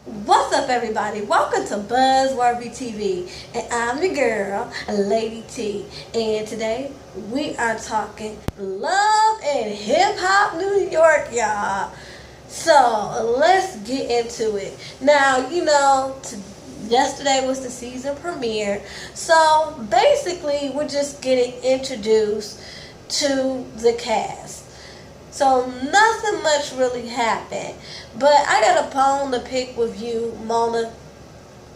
What's up, everybody? Welcome to Buzzworthy TV, and I'm your girl, Lady T. And today we are talking love and hip hop New York, y'all. So let's get into it. Now, yesterday was the season premiere, so basically we're just getting introduced to the cast. So nothing much really happened. But I got a poem to pick with you, Mona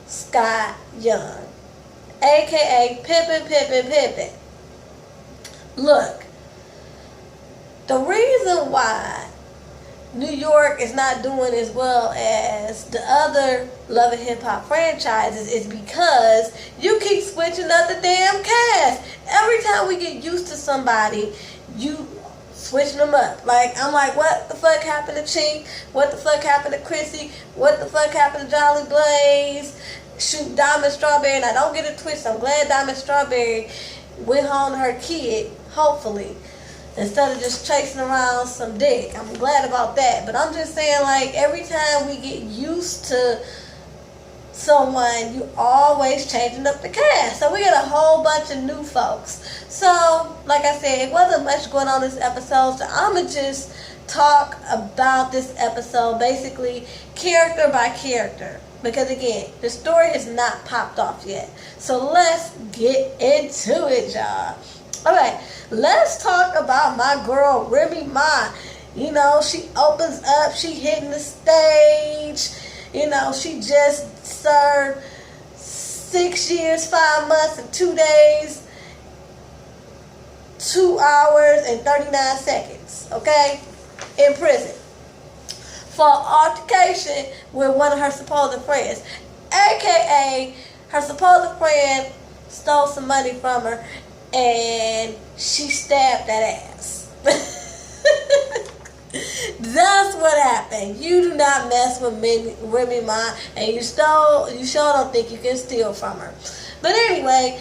Scott Young, aka Pippin. Look, the reason why New York is not doing as well as the other Love and Hip Hop franchises is because you keep switching up the damn cast. Every time we get used to somebody, you switching them up. I'm like, what the fuck happened to Chink? What the fuck happened to Chrissy? What the fuck happened to Jolly Blaze? Shoot, Diamond Strawberry. Now, don't get it twisted. I'm glad Diamond Strawberry went home to her kid, hopefully, instead of just chasing around some dick. I'm glad about that. But I'm just saying, every time we get used to someone, you always changing up the cast. So we got a whole bunch of new folks. So, like I said, it wasn't much going on this episode, so I'ma just talk about this episode basically character by character. Because again, the story has not popped off yet. So let's get into it, y'all. Alright, let's talk about my girl Remy Ma. She opens up, she hitting the stage. She just served 6 years, 5 months, and 2 days, 2 hours, and 39 seconds, okay, in prison for altercation with one of her supposed friends, aka her supposed friend stole some money from her and she stabbed that ass. That's what happened. You do not mess with Remy Ma, and you sure don't think you can steal from her. But anyway,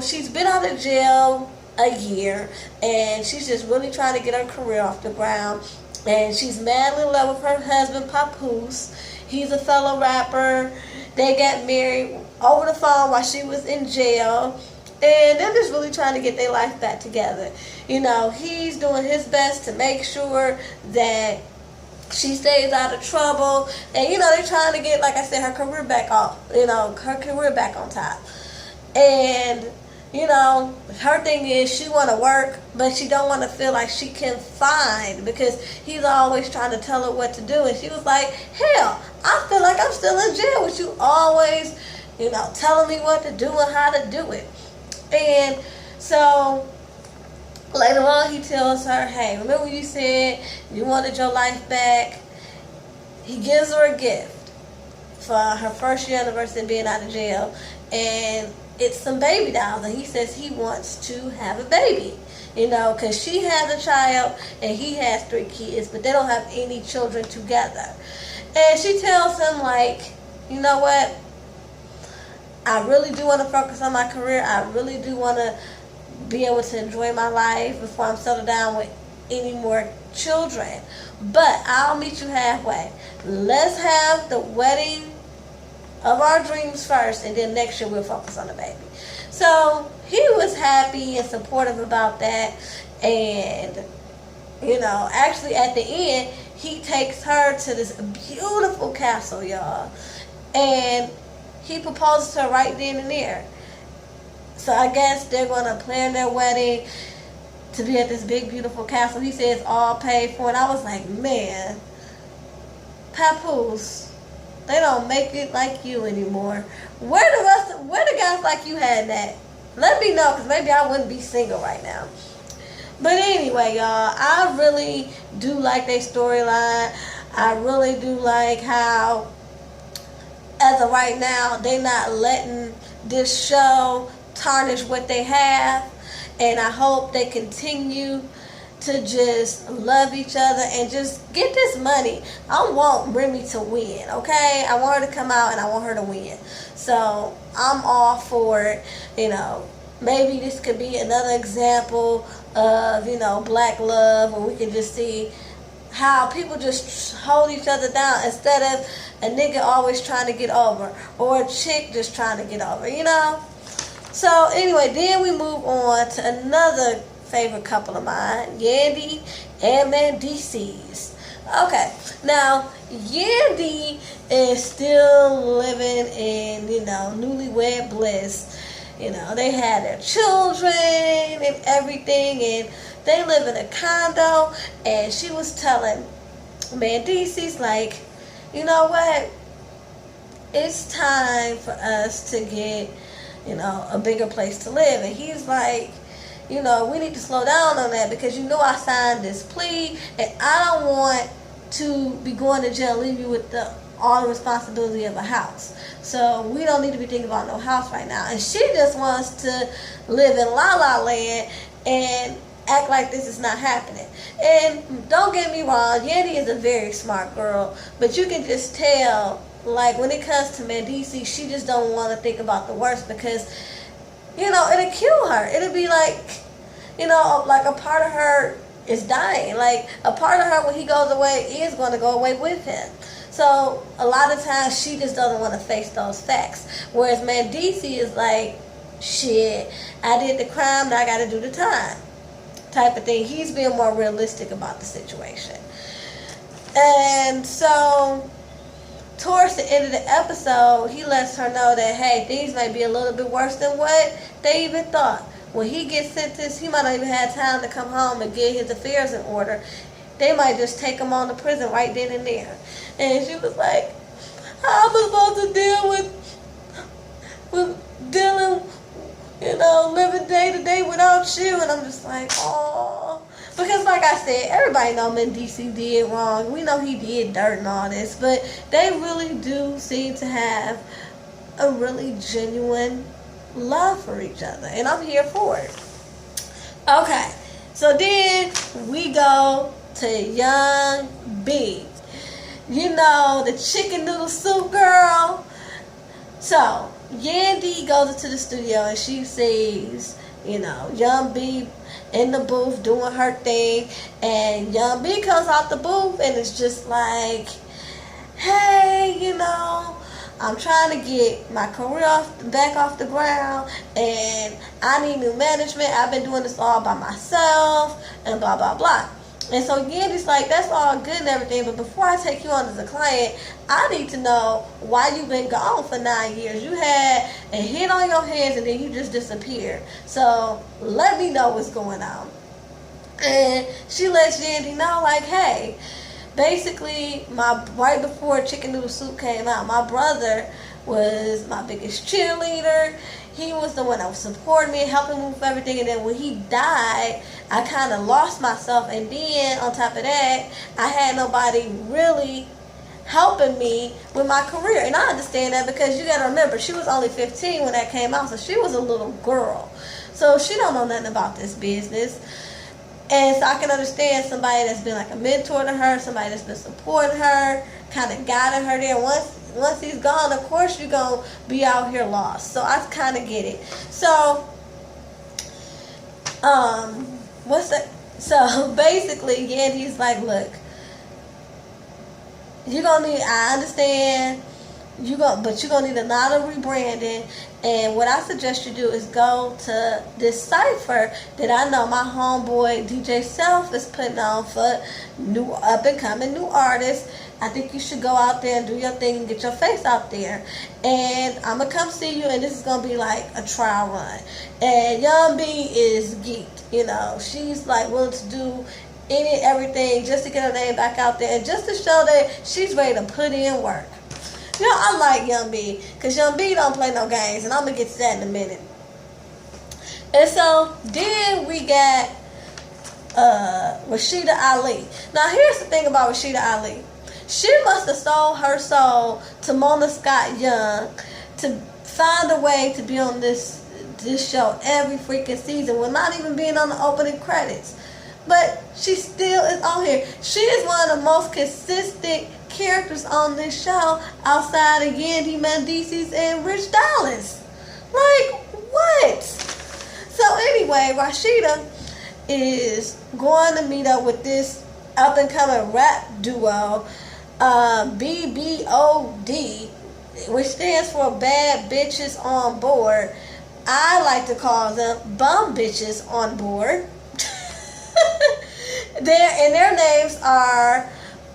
she's been out of jail a year, and she's just really trying to get her career off the ground. And she's madly in love with her husband, Papoose. He's a fellow rapper. They got married over the phone while she was in jail. And they're just really trying to get their life back together. He's doing his best to make sure that she stays out of trouble. And, they're trying to get, like I said, her career back off. Her career back on top. And, her thing is she want to work, but she don't want to feel like she confined because he's always trying to tell her what to do. And she was like, hell, I feel like I'm still in jail with you always, telling me what to do and how to do it. And so later on, he tells her, hey, remember you said you wanted your life back? He gives her a gift for her first year anniversary being out of jail. And it's some baby dolls. And he says he wants to have a baby. Because she has a child and he has 3 kids, but they don't have any children together. And she tells him, you know what? I really do want to focus on my career. I really do want to be able to enjoy my life before I'm settled down with any more children. But I'll meet you halfway. Let's have the wedding of our dreams first, and then next year we'll focus on the baby. So he was happy and supportive about that. And, actually at the end, he takes her to this beautiful castle, y'all. And he proposes to her right then and there. So I guess they're going to plan their wedding to be at this big, beautiful castle. He says all paid for. And I was like, man, Papoose, they don't make it like you anymore. Where the guys like you had that? Let me know, because maybe I wouldn't be single right now. But anyway, y'all, I really do like their storyline. I really do like how, as of right now, they're not letting this show tarnish what they have. And I hope they continue to just love each other and just get this money. I want Remy to win, okay? I want her to come out and I want her to win. So I'm all for it. Maybe this could be another example of, black love, where we can just see how people just hold each other down instead of a nigga always trying to get over or a chick just trying to get over, you know? So anyway, then we move on to another favorite couple of mine, Yandy and Mendeecees. Okay, now Yandy is still living in, newlywed bliss. They had their children and everything, and they live in a condo, and she was telling Mendeecees, like, you know what? It's time for us to get, a bigger place to live. And he's like, we need to slow down on that because I signed this plea, and I don't want to be going to jail, leave you with all the responsibility of a house. So we don't need to be thinking about no house right now. And she just wants to live in La La Land and act like this is not happening. And don't get me wrong, Yandy is a very smart girl, but you can just tell, like, when it comes to Mendeecees, she just don't want to think about the worst because, it'll kill her. It'll be like, like a part of her is dying. Like, a part of her, when he goes away, is going to go away with him. So a lot of times she just doesn't want to face those facts. Whereas Mendeecees is like, shit, I did the crime, now I got to do the time, type of thing. He's being more realistic about the situation. And so towards the end of the episode, he lets her know that, hey, things might be a little bit worse than what they even thought. When he gets sentenced, he might not even have time to come home and get his affairs in order. They might just take him on to prison right then and there. And she was like, how am I supposed to deal with dealing, living day to day without you? And I'm just like, oh. Because like I said, everybody know Mendeecees did wrong. We know he did dirt and all this. But they really do seem to have a really genuine love for each other. And I'm here for it. Okay. So then we go to Young B. The chicken noodle soup girl. So Yandy goes into the studio and she sees, Young B in the booth doing her thing, and Young B comes out the booth and it's just like, hey, I'm trying to get my career back off the ground, and I need new management. I've been doing this all by myself, and blah, blah, blah. And so Yandy's like, that's all good and everything, but before I take you on as a client, I need to know why you've been gone for 9 years. You had a hit on your hands and then you just disappeared. So let me know what's going on. And she lets Yandy know, like, hey, basically, right before Chicken Noodle Soup came out, my brother was my biggest cheerleader. He was the one that was supporting me, helping me with everything. And then when he died, I kind of lost myself. And then on top of that, I had nobody really helping me with my career. And I understand that because you got to remember, she was only 15 when that came out. So she was a little girl. So she don't know nothing about this business. And so I can understand somebody that's been like a mentor to her, somebody that's been supporting her, kind of guiding her there. Once he's gone, of course you're going to be out here lost. So I kind of get it. So, what's that? So basically, Yandy's like, look, you're going to need, I understand, but you're going to need a lot of rebranding. And what I suggest you do is go to this cipher that I know my homeboy DJ Self is putting on for new up and coming new artists. I think you should go out there and do your thing and get your face out there. And I'm going to come see you, and this is going to be like a trial run. And Young B is geeked, She's like willing to do any and everything just to get her name back out there and just to show that she's ready to put in work. I like Young B, because Young B don't play no games, and I'm going to get to that in a minute. And so, then we got Rashida Ali. Now, here's the thing about Rashida Ali. She must have sold her soul to Mona Scott Young to find a way to be on this show every freaking season with not even being on the opening credits. But she still is on here. She is one of the most consistent characters on this show outside of Yandy, Mendeecees, and Rich Dallas. Like, what? So anyway, Rashida is going to meet up with this up and coming rap duo, BBOD, which stands for Bad Bitches on Board. I like to call them Bum Bitches on Board. Their names are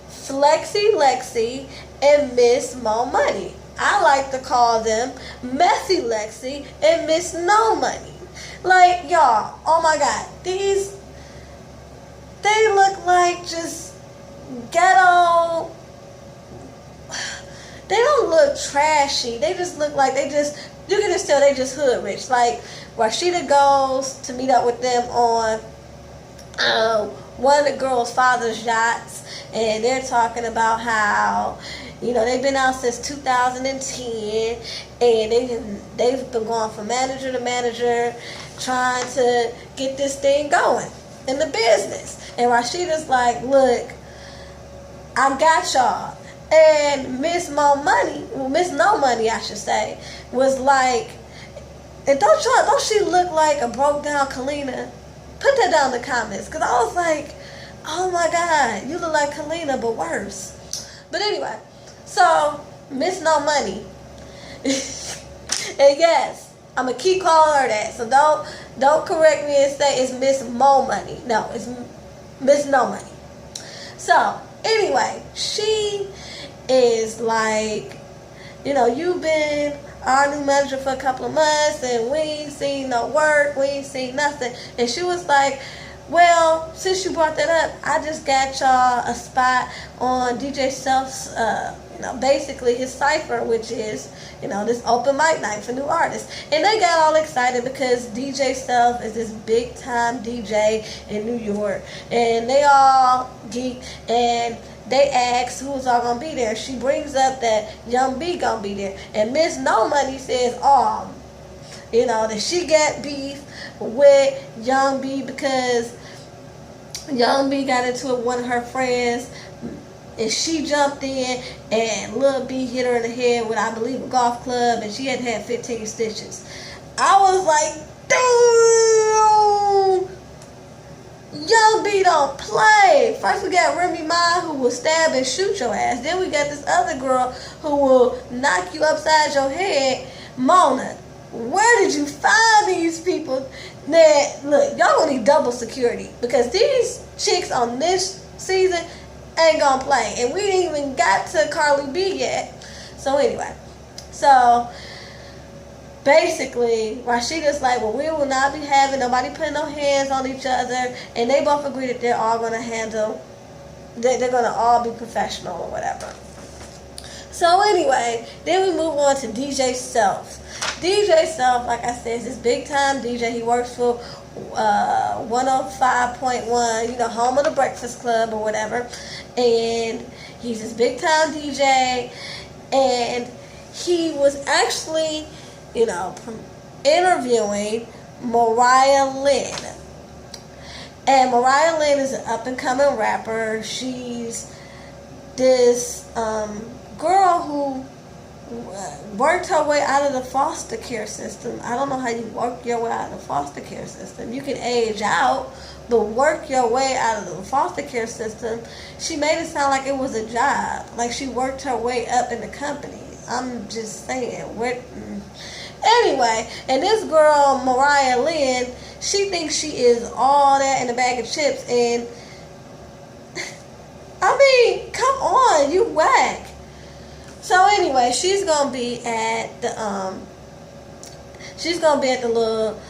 Flexi Lexi and Miss Mo Money. I like to call them Messy Lexi and Miss No Money. Like, y'all, oh my God, they look like just ghetto. They don't look trashy. They just look like you can just tell they just hood rich. Like, Rashida goes to meet up with them on one of the girls' father's yachts, and they're talking about how, they've been out since 2010, and they've been going from manager to manager, trying to get this thing going in the business. And Rashida's like, look, I got y'all. And Miss No Money, I should say, was like, and don't she look like a broke down Kalina? Put that down in the comments, because I was like, oh my God, you look like Kalina, but worse. But anyway, so Miss No Money, and yes, I'm gonna keep calling her that. So don't correct me and say it's Miss Mo Money. No, it's Miss No Money. So anyway, she is like, you've been our new manager for a couple of months and we ain't seen no work, we ain't seen nothing. And she was like, well, since you brought that up, I just got y'all a spot on DJ Self's, basically his cypher, which is, this open mic night for new artists. And they got all excited because DJ Self is this big time DJ in New York. And they all geek, and they asked who was all gonna be there. She brings up that Young B gonna be there, and Miss No Money says, that she got beef with Young B because Young B got into it with one of her friends, and she jumped in, and Lil B hit her in the head with, I believe, a golf club, and she had 15 stitches. I was like, damn! Young B don't play. First we got Remy Ma, who will stab and shoot your ass. Then we got this other girl who will knock you upside your head, Mona. Where did you find these people? That look, y'all gonna need double security, because these chicks on this season ain't gonna play. And we ain't even got to Carly B yet. So anyway, basically, Rashida's like, well, we will not be having nobody putting no hands on each other. And they both agree that they're all going to they're going to all be professional or whatever. So anyway, then we move on to DJ Self. DJ Self, like I said, is this big time DJ. He works for 105.1, home of the Breakfast Club or whatever. And he's this big time DJ. And he was actually interviewing Mariah Lynn. And Mariah Lynn is an up-and-coming rapper. She's this girl who worked her way out of the foster care system. I don't know how you work your way out of the foster care system. You can age out, but work your way out of the foster care system. She made it sound like it was a job. Like she worked her way up in the company. I'm just saying. Anyway, and this girl, Mariah Lynn, she thinks she is all that in a bag of chips. And, I mean, come on, you whack. So anyway, she's going to be at the little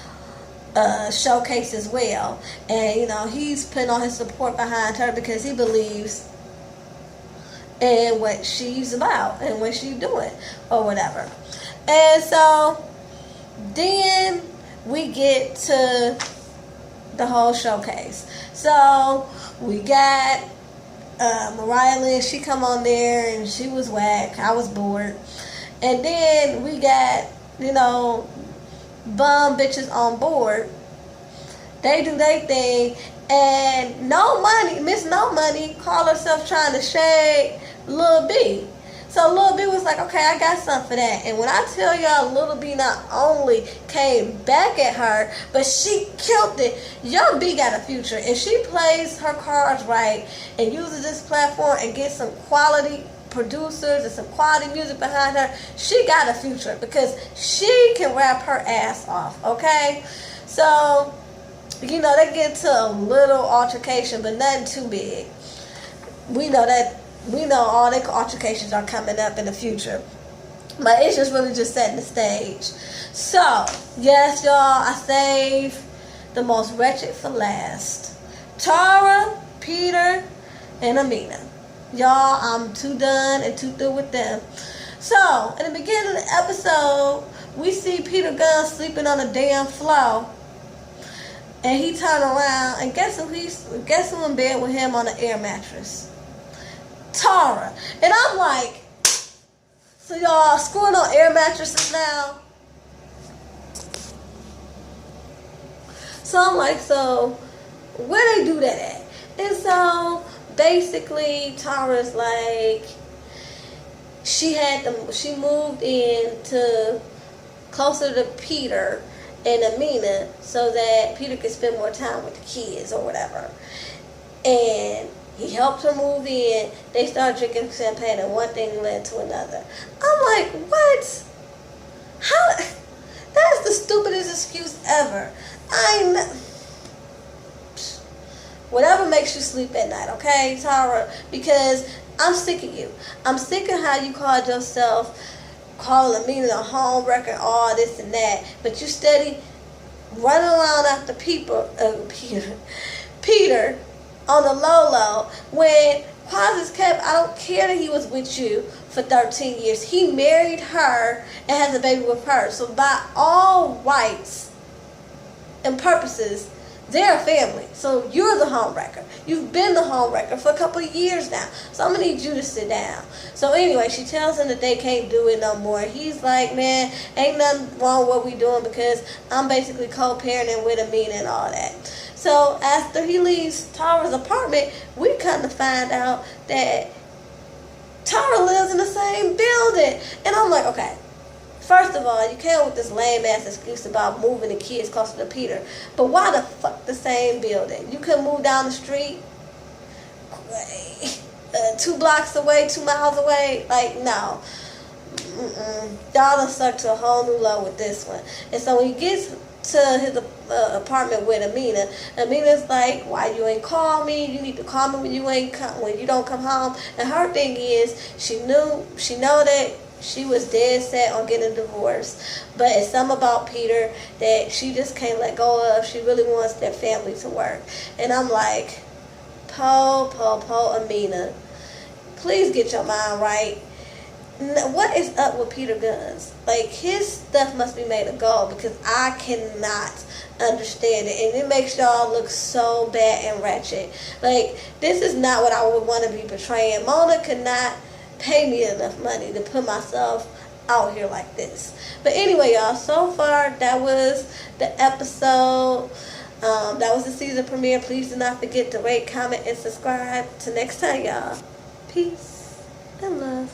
showcase as well. And, he's putting all his support behind her because he believes in what she's about and what she's doing or whatever. And so then we get to the whole showcase. So we got Mariah Lynn. She come on there and she was whack. I was bored. And then we got, bum bitches on board. They do their thing. And No Money, Miss No Money, call herself trying to shade Lil B. So Lil B was like, okay, I got something for that. And when I tell y'all, Lil B not only came back at her, but she killed it. Young B got a future. If she plays her cards right and uses this platform and gets some quality producers and some quality music behind her, she got a future because she can rap her ass off, okay? So, you know, they get into a little altercation, but nothing too big. We know all their altercations are coming up in the future. But it's just really just setting the stage. So, yes, y'all, I saved the most wretched for last. Tara, Peter, and Amina. Y'all, I'm too done and too through with them. So, in the beginning of the episode, we see Peter Gunn sleeping on a damn floor. And he turned around, and guess who in bed with him on an air mattress? Tara. And I'm like, so y'all screwing on air mattresses now? So I'm like, so where they do that at? And so basically Tara's like, she moved in to closer to Peter and Amina so that Peter could spend more time with the kids or whatever. And he helped her move in. They started drinking champagne, and one thing led to another. I'm like, what? How? That's the stupidest excuse ever. Whatever makes you sleep at night, okay, Tara? Because I'm sick of you. I'm sick of how you called yourself, calling me a home wrecker, all this and that, but you steady running around after Peter on the low when Quasi's kept, I don't care that he was with you for 13 years. He married her and has a baby with her. So by all rights and purposes, they're a family. So you're the homewrecker. You've been the homewrecker for a couple of years now. So I'm going to need you to sit down. So anyway, she tells him that they can't do it no more. He's like, man, ain't nothing wrong with what we doing because I'm basically co-parenting with Amina and all that. So after he leaves Tara's apartment, we kind of find out that Tara lives in the same building. And I'm like, okay. First of all, you came with this lame-ass excuse about moving the kids closer to Peter. But why the fuck the same building? You couldn't move down the street 2 blocks away, 2 miles away? Like, no. Y'all done stuck to a whole new level with this one. And so when he gets to his apartment with Amina, Amina's like, why you ain't call me? You need to call me when you don't come home. And her thing is, she know that she was dead set on getting a divorce, but it's something about Peter that she just can't let go of. She really wants their family to work. And I'm like, Amina, please get your mind right. What is up with Peter Guns? Like, his stuff must be made of gold because I cannot understand it. And it makes y'all look so bad and wretched. Like, this is not what I would want to be portraying. Mona could not pay me enough money to put myself out here like this. But anyway, y'all, so far that was the episode. That was the season premiere. Please do not forget to rate, comment, and subscribe. Till next time, y'all. Peace and love.